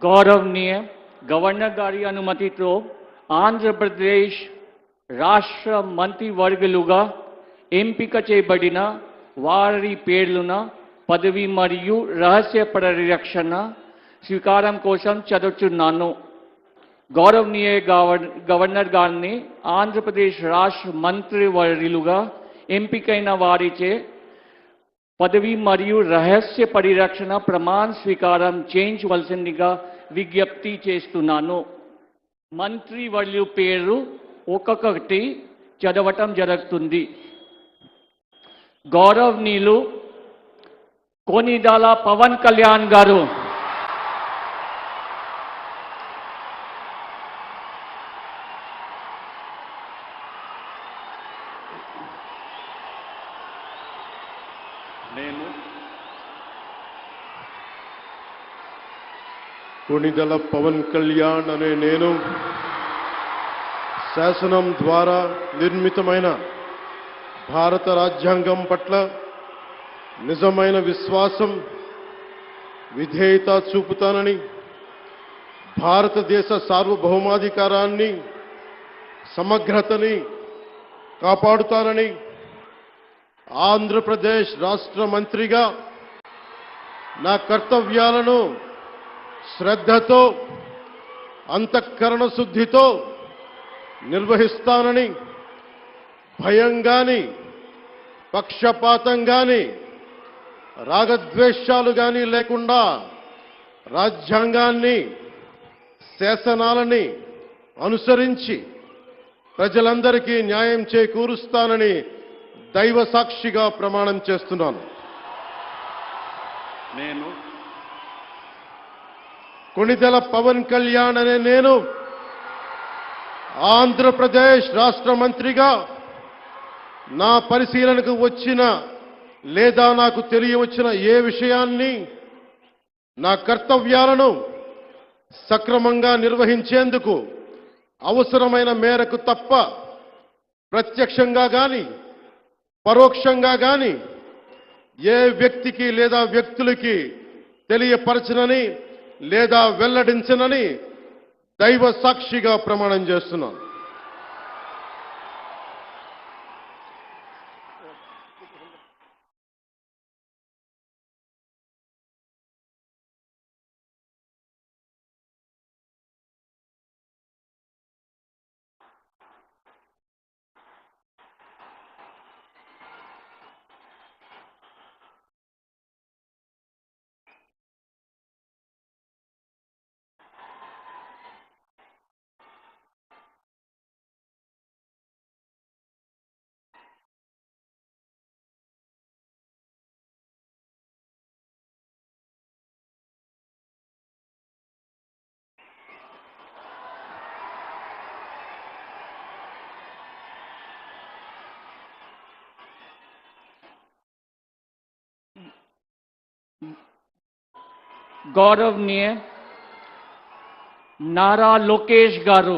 गौरवनीय governor गारी अनुमति तो आंध्र प्रदेश राष्ट्र मंत्रिवर्गलुगा ఎంపిక చేయబడిన వారి పేర్లున పదవి మరియు రహస్య పరిరక్షణ స్వీకారం కోసం చదువుతున్నాను. గౌరవనీయ గవర్నర్ గారిని ఆంధ్రప్రదేశ్ రాష్ట్ర మంత్రివర్యులుగా ఎంపికైన వారిచే పదవి మరియు రహస్య పరిరక్షణ ప్రమాణ స్వీకారం చేయించవలసిందిగా విజ్ఞప్తి చేస్తున్నాను. మంత్రివర్యుల పేరు ఒక్కొక్కటి చదవటం జరుగుతుంది. గౌరవనీయులు కొనిదెల పవన్ కళ్యాణ్ గారు, కొనిదెల పవన్ కళ్యాణ్ అనే నేను శాసనం ద్వారా నిర్మితమైన భారత రాజ్యాంగం పట్ల నిజమైన విశ్వాసం విధేయత చూపుతానని, భారతదేశ సార్వభౌమాధికారాన్ని సమగ్రతని కాపాడుతానని, ఆంధ్రప్రదేశ్ రాష్ట్ర మంత్రిగా నా కర్తవ్యాలను శ్రద్ధతో అంతఃకరణ శుద్ధితో నిర్వహిస్తానని, భయం గాని పక్షపాతం గాని రాగద్వేషాలు గాని లేకుండా రాజ్యాంగాన్ని శాసనాలని అనుసరించి ప్రజలందరికీ న్యాయం చేకూరుస్తానని దైవ సాక్షిగా ప్రమాణం చేస్తున్నాను. నేను కొనిదెల పవన్ కళ్యాణ్ అనే నేను ఆంధ్రప్రదేశ్ రాష్ట్ర మంత్రిగా నా పరిశీలనకు వచ్చిన లేదా నాకు తెలియవచ్చిన ఏ విషయాన్ని నా కర్తవ్యాలను సక్రమంగా నిర్వహించేందుకు అవసరమైన మేరకు తప్ప ప్రత్యక్షంగా గాని పరోక్షంగా గాని ఏ వ్యక్తికి లేదా వ్యక్తులకి తెలియపరచనని లేదా వెల్లడించనని దైవ సాక్షిగా ప్రమాణం చేస్తున్నాను. गौरवनीय नारा लोकेश गारू,